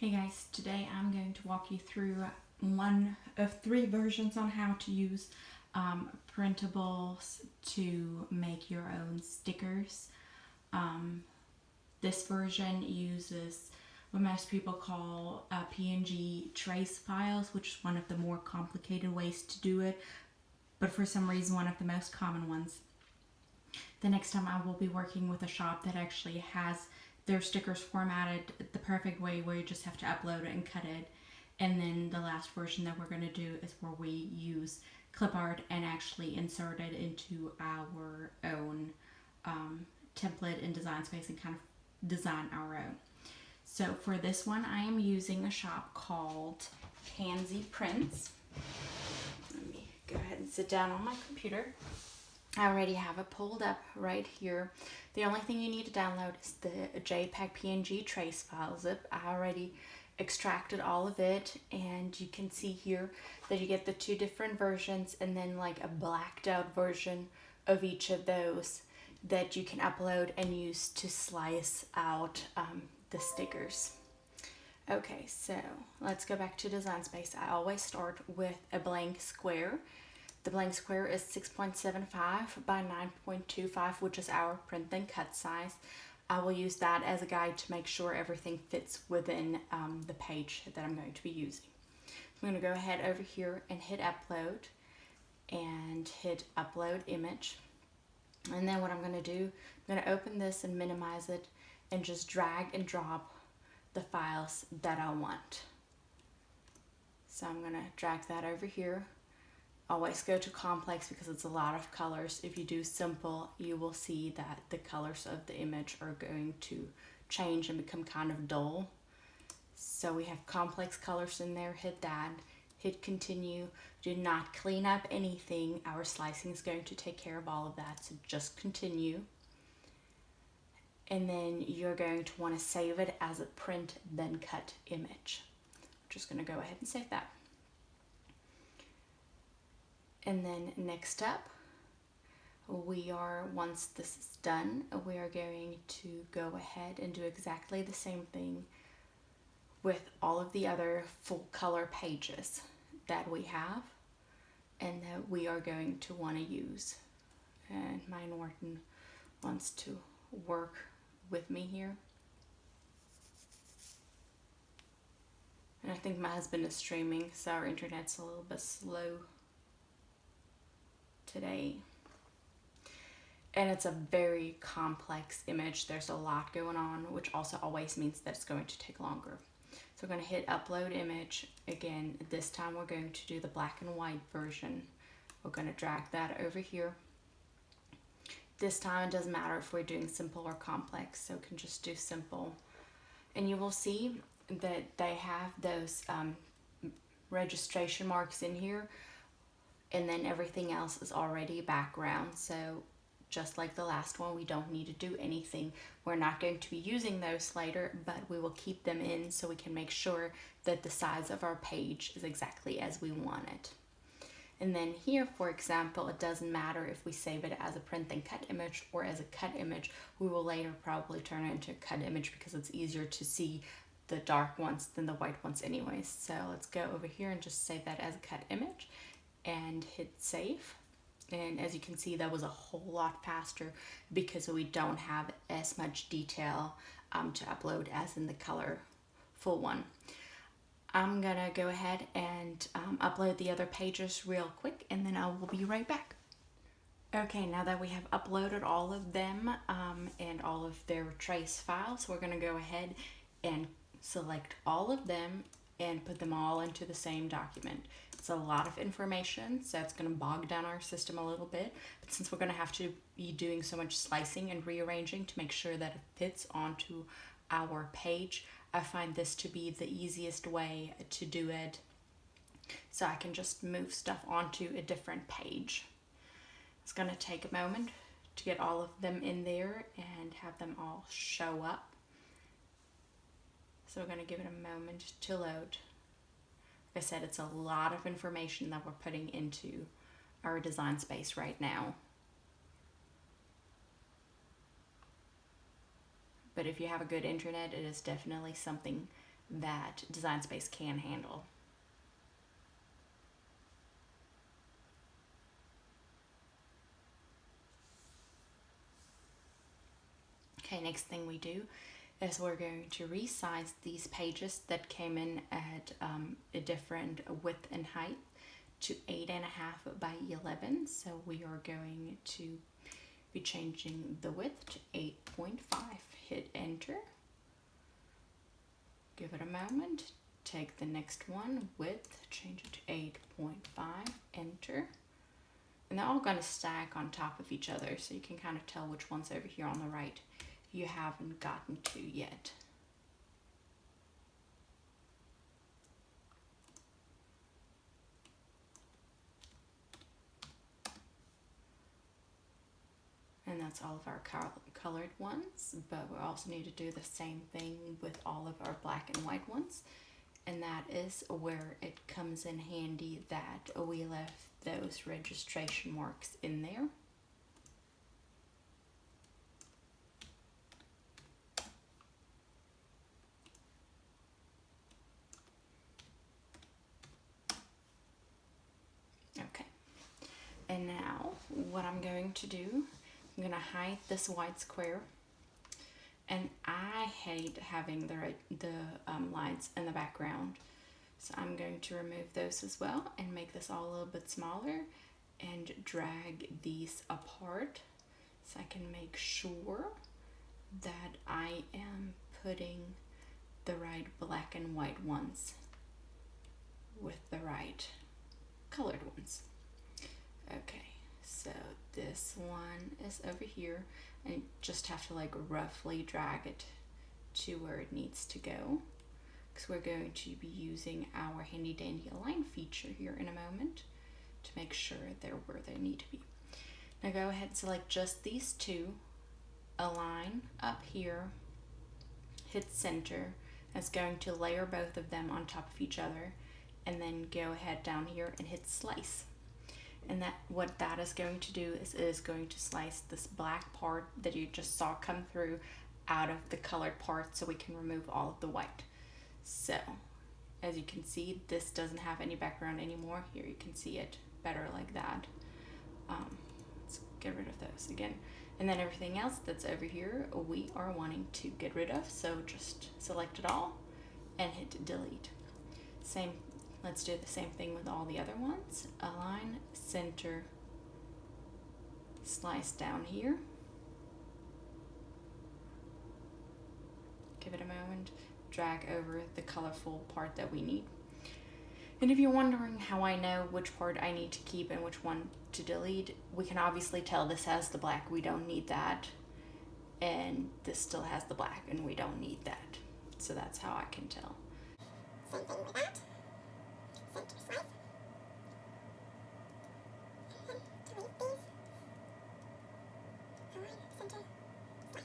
Hey guys, today I'm going to walk you through one of three versions on how to use printables to make your own stickers. This version uses what most people call PNG trace files, which is one of the more complicated ways to do it, but for some reason one of the most common ones. The next time I will be working with a shop that actually has their stickers formatted the perfect way where you just have to upload it and cut it. And then the last version that we're going to do is where we use clip art and actually insert it into our own template in Design Space and kind of design our own. So for this one, I am using a shop called Tansy Prints. Let me go ahead and sit down on my computer. I already have it pulled up right here. The only thing you need to download is the JPEG PNG trace file zip. I already extracted all of it, and you can see here that you get the two different versions and then like a blacked out version of each of those that you can upload and use to slice out the stickers. Okay, so let's go back to Design Space. I always start with a blank square. The blank square is 6.75 by 9.25, which is our print and cut size. I will use that as a guide to make sure everything fits within the page that I'm going to be using. I'm going to go ahead over here and hit upload and hit upload image. And then what I'm going to do, I'm going to open this and minimize it and just drag and drop the files that I want. So I'm going to drag that over here. Always go to complex because it's a lot of colors. If you do simple, you will see that the colors of the image are going to change and become kind of dull. So we have complex colors in there. Hit that, hit continue. Do not clean up anything. Our slicing is going to take care of all of that, so just continue. And then you're going to want to save it as a print then cut image. I'm just going to go ahead and save that. And then next up, once this is done, we are going to go ahead and do exactly the same thing with all of the other full color pages that we have and that we are going to want to use. And my Norton wants to work with me here. And I think my husband is streaming, so our internet's a little bit slow today. And it's a very complex image. There's a lot going on, which also always means that it's going to take longer. So we're going to hit upload image again. This time we're going to do the black and white version. We're going to drag that over here. This time it doesn't matter if we're doing simple or complex, so we can just do simple. And you will see that they have those registration marks in here, and then everything else is already background. So just like the last one, we don't need to do anything. We're not going to be using those later, but we will keep them in so we can make sure that the size of our page is exactly as we want it. And then here, for example, it doesn't matter if we save it as a print and cut image or as a cut image. We will later probably turn it into a cut image because it's easier to see the dark ones than the white ones anyways. So let's go over here and just save that as a cut image and hit save. And as you can see, that was a whole lot faster because we don't have as much detail to upload as in the colorful one. I'm gonna go ahead and upload the other pages real quick, and then I will be right back. Okay, now that we have uploaded all of them and all of their trace files, we're gonna go ahead and select all of them and put them all into the same document. It's a lot of information, so it's going to bog down our system a little bit, but since we're going to have to be doing so much slicing and rearranging to make sure that it fits onto our page, I find this to be the easiest way to do it, so I can just move stuff onto a different page. It's going to take a moment to get all of them in there and have them all show up. So we're going to give it a moment to load. Like I said, it's a lot of information that we're putting into our Design Space right now. But if you have a good internet, it is definitely something that Design Space can handle. Okay, next thing we do is we're going to resize these pages that came in at a different width and height to 8.5 by 11. So we are going to be changing the width to 8.5. Hit enter. Give it a moment. Take the next one, width, change it to 8.5, enter. And they're all going to stack on top of each other, so you can kind of tell which one's over here on the right you haven't gotten to yet. And that's all of our colored ones, but we also need to do the same thing with all of our black and white ones. And that is where it comes in handy that we left those registration marks in there. Okay, and now what I'm going to do, I'm going to hide this white square. And I hate having the lines in the background. So I'm going to remove those as well and make this all a little bit smaller and drag these apart so I can make sure that I am putting the right black and white ones with the right colored ones. Okay, so this one is over here, and you just have to like roughly drag it to where it needs to go, because we're going to be using our handy dandy align feature here in a moment to make sure they're where they need to be. Now go ahead and select just these two, align up here, hit center. It's going to layer both of them on top of each other, and then go ahead down here and hit slice. And that what that is going to do is it is going to slice this black part that you just saw come through out of the colored part, so we can remove all of the white. So as you can see, this doesn't have any background anymore. Here you can see it better like that. Let's get rid of those again. And then everything else that's over here we are wanting to get rid of, so just select it all and hit delete. Let's do the same thing with all the other ones. Align, center, slice down here. Give it a moment, drag over the colorful part that we need. And if you're wondering how I know which part I need to keep and which one to delete, we can obviously tell this has the black, we don't need that. And this still has the black and we don't need that. So that's how I can tell. Same thing with that. Center slice. And then delete these. Align, center, slice. Okay.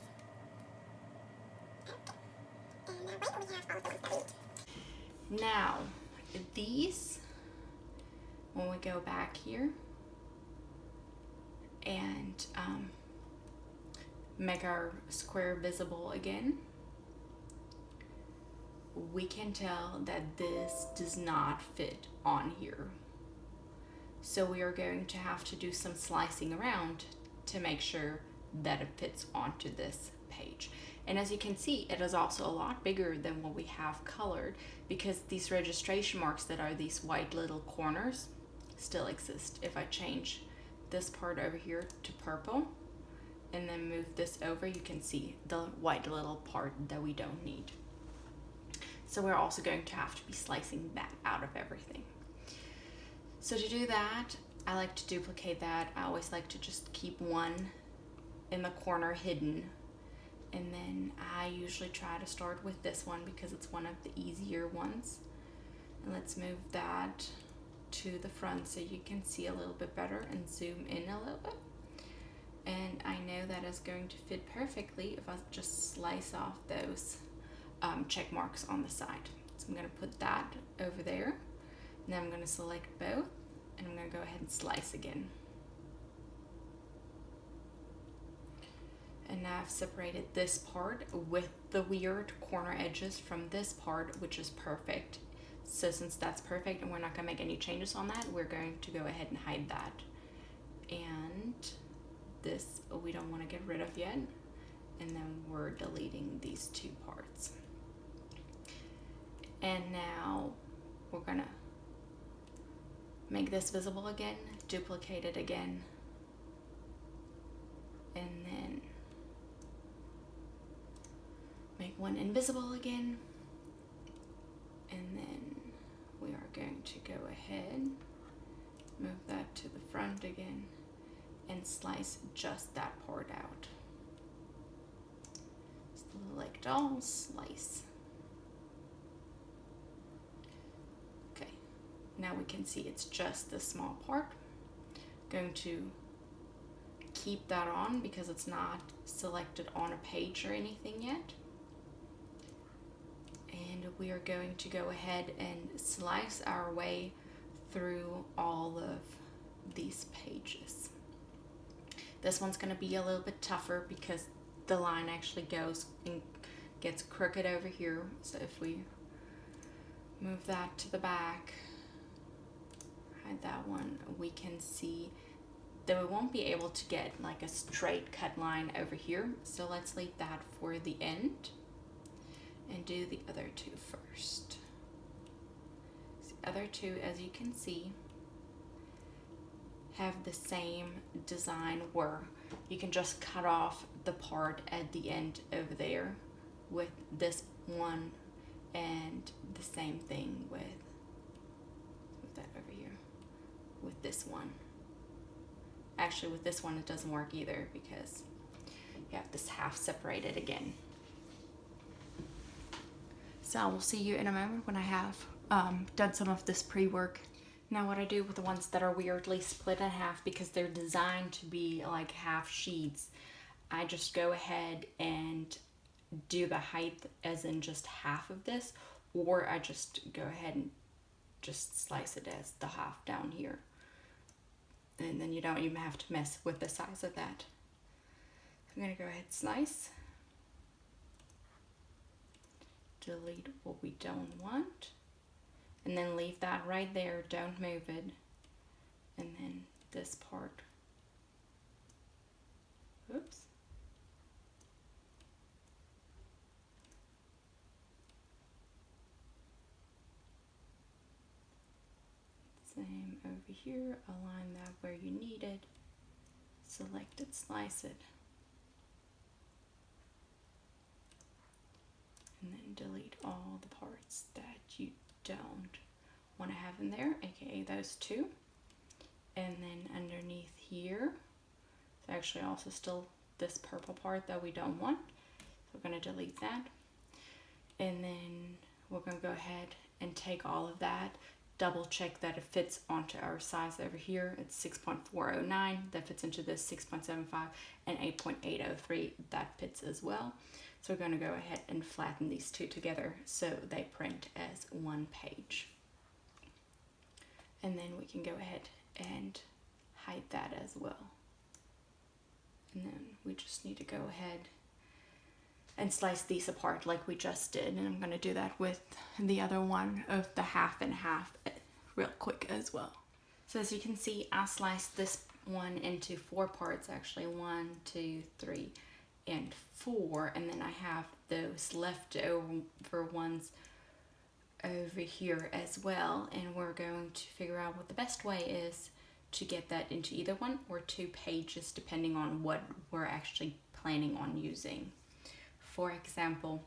And now right where we have all of those delete. Now, these, when we go back here and make our square visible again, we can tell that this does not fit on here. So we are going to have to do some slicing around to make sure that it fits onto this page. And as you can see, it is also a lot bigger than what we have colored, because these registration marks that are these white little corners still exist. If I change this part over here to purple and then move this over, you can see the white little part that we don't need. So we're also going to have to be slicing that out of everything. So to do that, I like to duplicate that. I always like to just keep one in the corner hidden. And then I usually try to start with this one because it's one of the easier ones. And let's move that to the front so you can see a little bit better and zoom in a little bit. And I know that is going to fit perfectly if I just slice off those check marks on the side. So I'm going to put that over there. And then I'm going to select both and I'm going to go ahead and slice again. And And I've separated this part with the weird corner edges from this part, which is perfect. So since that's perfect and we're not gonna make any changes on that, we're going to go ahead and hide that. And this we don't want to get rid of yet. And then we're deleting these two parts. And now we're gonna make this visible again, duplicate it again, and then make one invisible again. And then we are going to go ahead, move that to the front again, and slice just that part out. Select all, slice. Okay, now we can see it's just the small part. Going to keep that on because it's not selected on a page or anything yet. And we are going to go ahead and slice our way through all of these pages. This one's going to be a little bit tougher because the line actually goes and gets crooked over here. So if we move that to the back, hide that one, we can see that we won't be able to get like a straight cut line over here. So let's leave that for the end and do the other two first. The other two, as you can see, have the same design where you can just cut off the part at the end over there with this one, and the same thing with that over here with this one. Actually, with this one it doesn't work either because you have this half separated again. So I will see you in a moment when I have done some of this pre-work. Now what I do with the ones that are weirdly split in half because they're designed to be like half sheets, I just go ahead and do the height as in just half of this, or I just go ahead and just slice it as the half down here. And then you don't even have to mess with the size of that. I'm gonna go ahead and slice. Delete what we don't want. And then leave that right there, don't move it. And then this part. Oops. Same over here, align that where you need it. Select it, slice it. And then delete all the parts that you don't want to have in there, aka those two. And then underneath here, it's actually also still this purple part that we don't want. So we're going to delete that. And then we're going to go ahead and take all of that, double check that it fits onto our size over here. It's 6.409, that fits into this 6.75, and 8.803, that fits as well. So we're going to go ahead and flatten these two together so they print as one page. And then we can go ahead and hide that as well. And then we just need to go ahead and slice these apart like we just did. And I'm going to do that with the other one of the half and half real quick as well. So as you can see, I sliced this one into 4 parts, actually 1, 2, 3, and 4, and then I have those leftover ones over here as well, and we're going to figure out what the best way is to get that into either 1 or 2 pages depending on what we're actually planning on using. For example,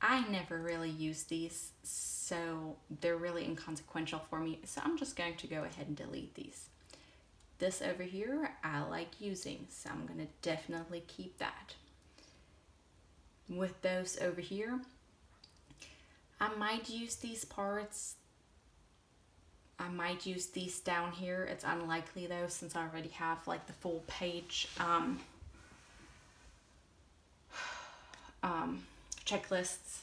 I never really use these, so they're really inconsequential for me, so I'm just going to go ahead and delete these. This over here I like using, so I'm going to definitely keep that. With those over here, I might use these parts. I might use these down here. It's unlikely though, since I already have like the full page checklists.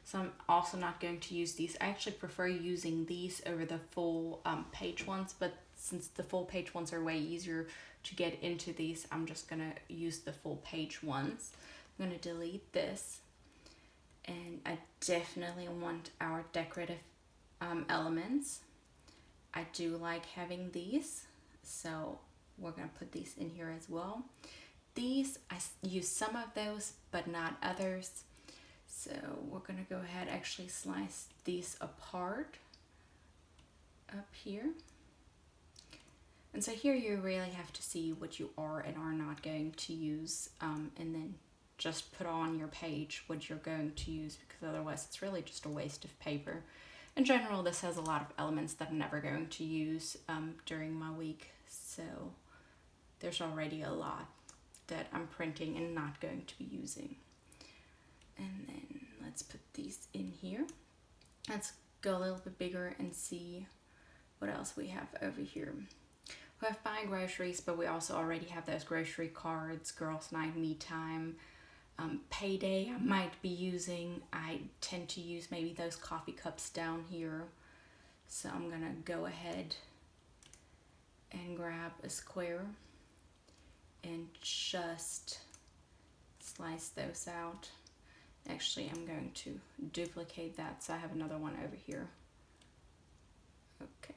So I'm also not going to use these. I actually prefer using these over the full page ones, but since the full page ones are way easier to get into these, I'm just gonna use the full page ones. I'm gonna delete this, and I definitely want our decorative elements. I do like having these, so we're gonna put these in here as well. These, I use some of those, but not others. So we're gonna go ahead, actually slice these apart up here. And so here you really have to see what you are and are not going to use, and then just put on your page what you're going to use, because otherwise it's really just a waste of paper. In general, this has a lot of elements that I'm never going to use during my week, so there's already a lot that I'm printing and not going to be using. And then let's put these in here. Let's go a little bit bigger and see what else we have over here. We have buying groceries, but we also already have those grocery cards, girls' night, me time, payday I might be using. I tend to use maybe those coffee cups down here. So I'm gonna go ahead and grab a square and just slice those out. Actually, I'm going to duplicate that, so I have another one over here. Okay.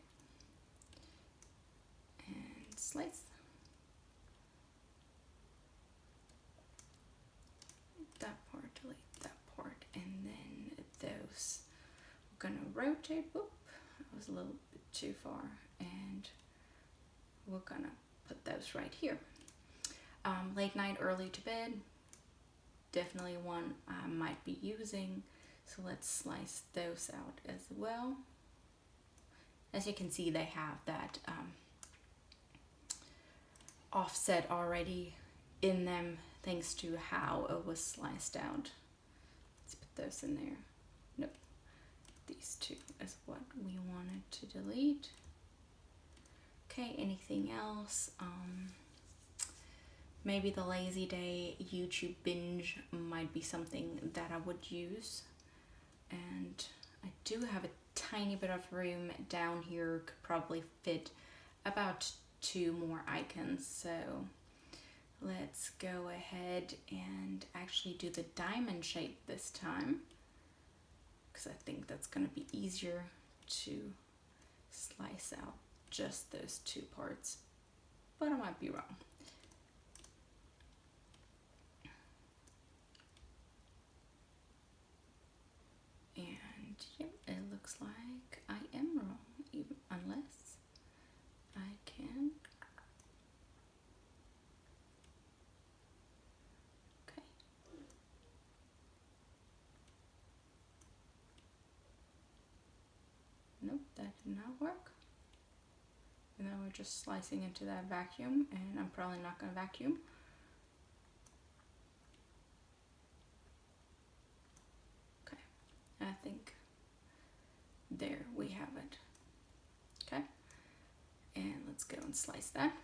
And slice. That part, delete that part, and then those. We're gonna rotate. Whoop, that was a little bit too far, and we're gonna put those right here. Late night, early to bed, definitely one I might be using, so let's slice those out as well. As you can see, they have that offset already in them thanks to how it was sliced out. Let's put those in there. Nope, these two is what we wanted to delete. Okay, anything else? Maybe the lazy day YouTube binge might be something that I would use. And I do have a tiny bit of room down here, could probably fit about 2 more icons. So let's go ahead and actually do the diamond shape this time, because I think that's going to be easier to slice out just those 2 parts, but I might be wrong. And yep, it looks like I am wrong, even unless I can. Okay. Nope, that did not work. And then we're just slicing into that vacuum, and I'm probably not going to vacuum. Okay, I think there we have it. Okay, and let's go and slice that.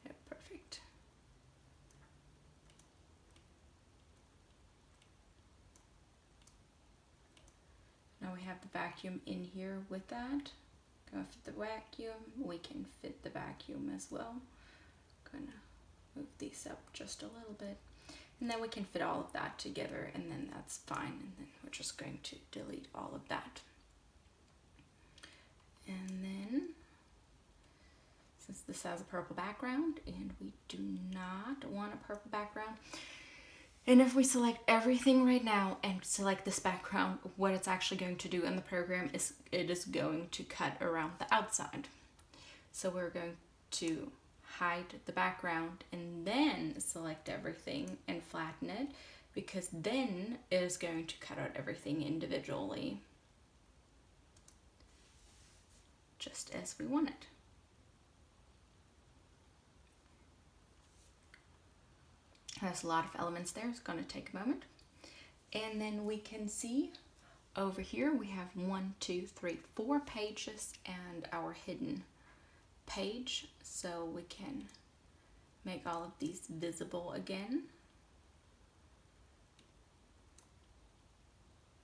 Yeah, perfect. Now we have the vacuum in here with that. Gonna fit the vacuum. We can fit the vacuum as well. Gonna move these up just a little bit. And then we can fit all of that together, and then that's fine. And then we're just going to delete all of that. And then, since this has a purple background, and we do not want a purple background, and if we select everything right now and select this background, what it's actually going to do in the program is it is going to cut around the outside. So we're going to hide the background and then select everything and flatten it, because then it is going to cut out everything individually, just as we want it. There's a lot of elements there. It's going to take a moment. And then we can see over here we have 4 pages and our hidden page. So we can make all of these visible again.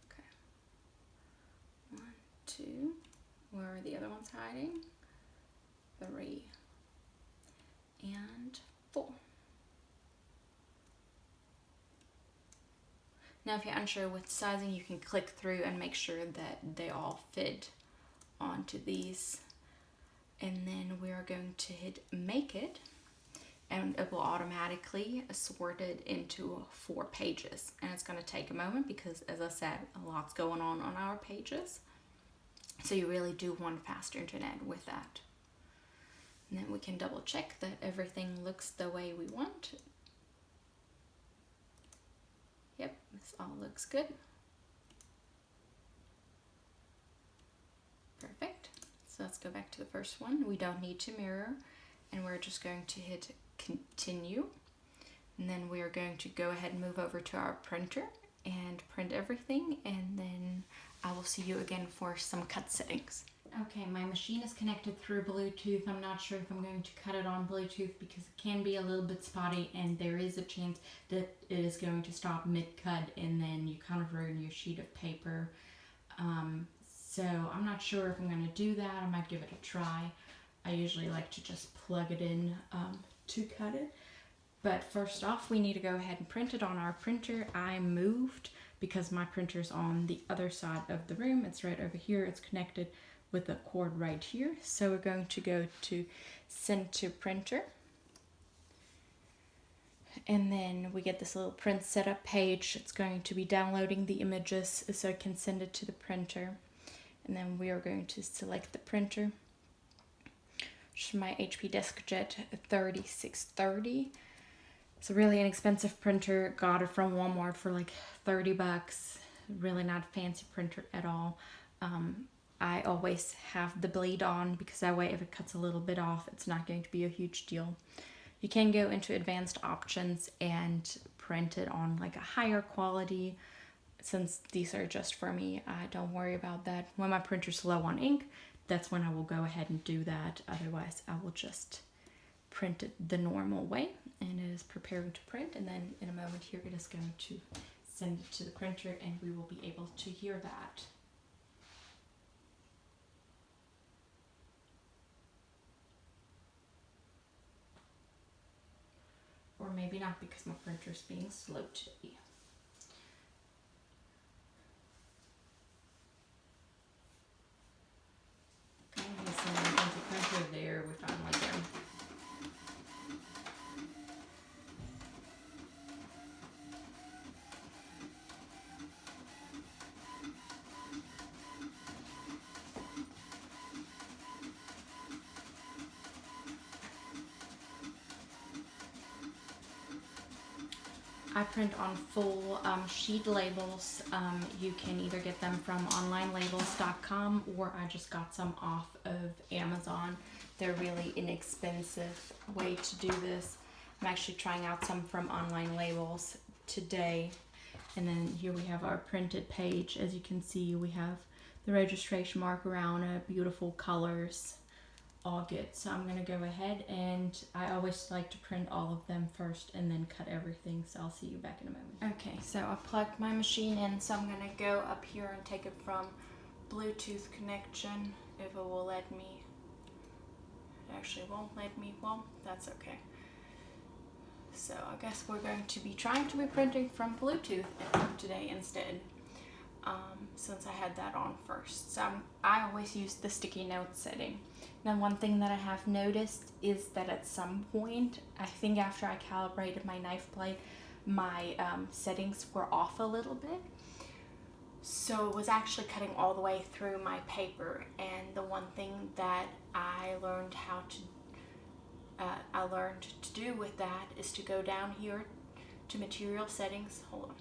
Okay. 1, 2. Where are the other ones hiding? 3, and 4. Now if you're unsure with sizing, you can click through and make sure that they all fit onto these. And then we are going to hit make it, and it will automatically sort it into 4 pages. And it's going to take a moment because, as I said, a lot's going on our pages. So you really do want faster internet with that. And then we can double check that everything looks the way we want. Yep, this all looks good. Perfect. So let's go back to the first one. We don't need to mirror, and we're just going to hit continue. And then we are going to go ahead and move over to our printer and print everything, and then I will see you again for some cut settings. Okay, my machine is connected through Bluetooth. I'm not sure if I'm going to cut it on Bluetooth because it can be a little bit spotty, and there is a chance that it is going to stop mid-cut and then you kind of ruin your sheet of paper. So I'm not sure if I'm going to do that. I might give it a try. I usually like to just plug it in to cut it. But first off, we need to go ahead and print it on our printer. I moved because my printer's on the other side of the room. It's right over here. It's connected with a cord right here. So we're going to go to send to printer. And then we get this little print setup page. It's going to be downloading the images so I can send it to the printer. And then we are going to select the printer, which is my HP DeskJet 3630. It's a really inexpensive printer. Got it from Walmart for like 30 bucks. Really not a fancy printer at all. I always have the blade on because that way if it cuts a little bit off, it's not going to be a huge deal. You can go into advanced options and print it on like a higher quality. Since these are just for me, don't worry about that. When my printer's low on ink, that's when I will go ahead and do that. Otherwise, I will just print it the normal way, and it is preparing to print. And then in a moment here, it is going to send it to the printer, and we will be able to hear that. Or maybe not because my printer's being slow today. Okay, so the printer there, we finally go. I print on full sheet labels. You can either get them from onlinelabels.com or I just got some off of Amazon. They're really inexpensive way to do this. I'm actually trying out some from Online Labels today. And then here we have our printed page. As you can see, we have the registration mark around it, beautiful colors. All good. So I'm gonna go ahead, and I always like to print all of them first and then cut everything, so I'll see you back in a moment. Okay, so I plugged my machine in, so I'm gonna go up here and take it from Bluetooth connection, if it will let me. It actually won't let me. Well, that's okay. So I guess we're going to be trying to be printing from Bluetooth today instead, since I had that on first. So I always use the sticky note setting. Now, one thing that I have noticed is that at some point, I think after I calibrated my knife blade, my settings were off a little bit. So it was actually cutting all the way through my paper. And the one thing that I learned to do with that is to go down here to material settings. Hold on.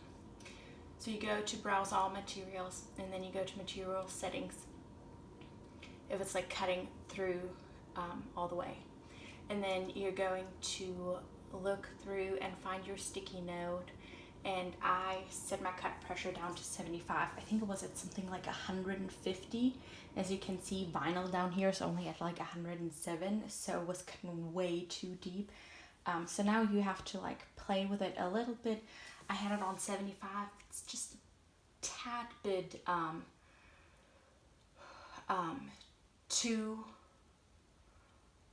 So you go to browse all materials, and then you go to material settings if it's like cutting through all the way. And then you're going to look through and find your sticky note. And I set my cut pressure down to 75. I think it was at something like 150. As you can see, vinyl down here is only at like 107, so it was cutting way too deep. So now you have to like play with it a little bit. I had it on 75. It's just a tad bit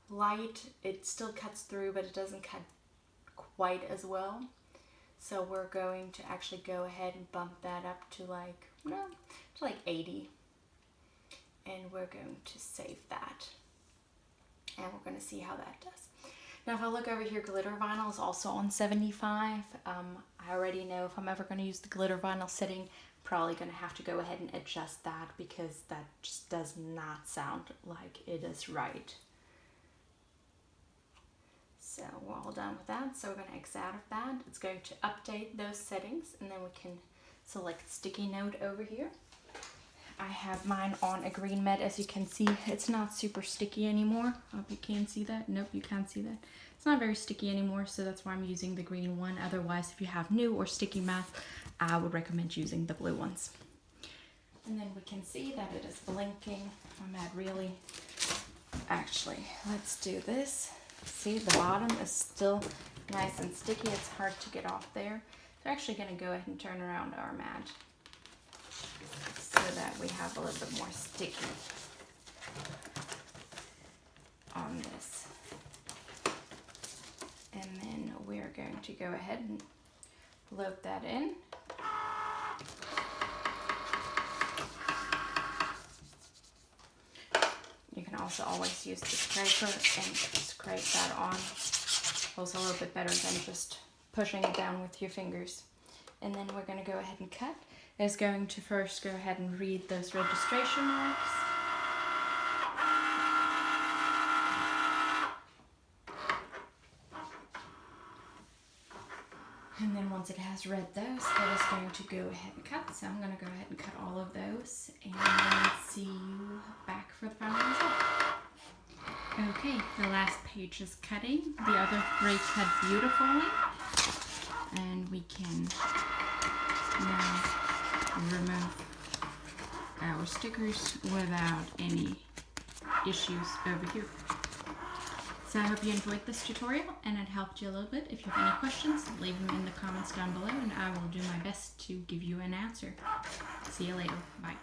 light. It still cuts through, but it doesn't cut quite as well. So we're going to actually go ahead and bump that up to like 80. And we're going to save that. And we're going to see how that does. Now if I look over here, glitter vinyl is also on 75. I already know if I'm ever going to use the glitter vinyl setting, I'm probably going to have to go ahead and adjust that because that just does not sound like it is right. So we're all done with that. So we're going to X out of that. It's going to update those settings, and then we can select sticky note over here. I have mine on a green med. As you can see, it's not super sticky anymore. I hope you can see that. Nope, you can't see that. It's not very sticky anymore, so that's why I'm using the green one. Otherwise, if you have new or sticky matte, I would recommend using the blue ones. And then we can see that it is blinking. I'm at really, actually, let's do this. See, the bottom is still nice and sticky. It's hard to get off there. So we're actually going to go ahead and turn around our mat so that we have a little bit more sticky on this. And then we're going to go ahead and load that in. You can also always use the scraper and scrape that on. Also a little bit better than just pushing it down with your fingers. And then we're going to go ahead and cut. It's going to first go ahead and read those registration marks. And then once it has read those, it is going to go ahead and cut. So I'm going to go ahead and cut all of those and then see you back for the final result. Okay, the last page is cutting. The other three cut beautifully. And we can now remove our stickers without any issues over here. So I hope you enjoyed this tutorial and it helped you a little bit. If you have any questions, leave them in the comments down below and I will do my best to give you an answer. See you later. Bye.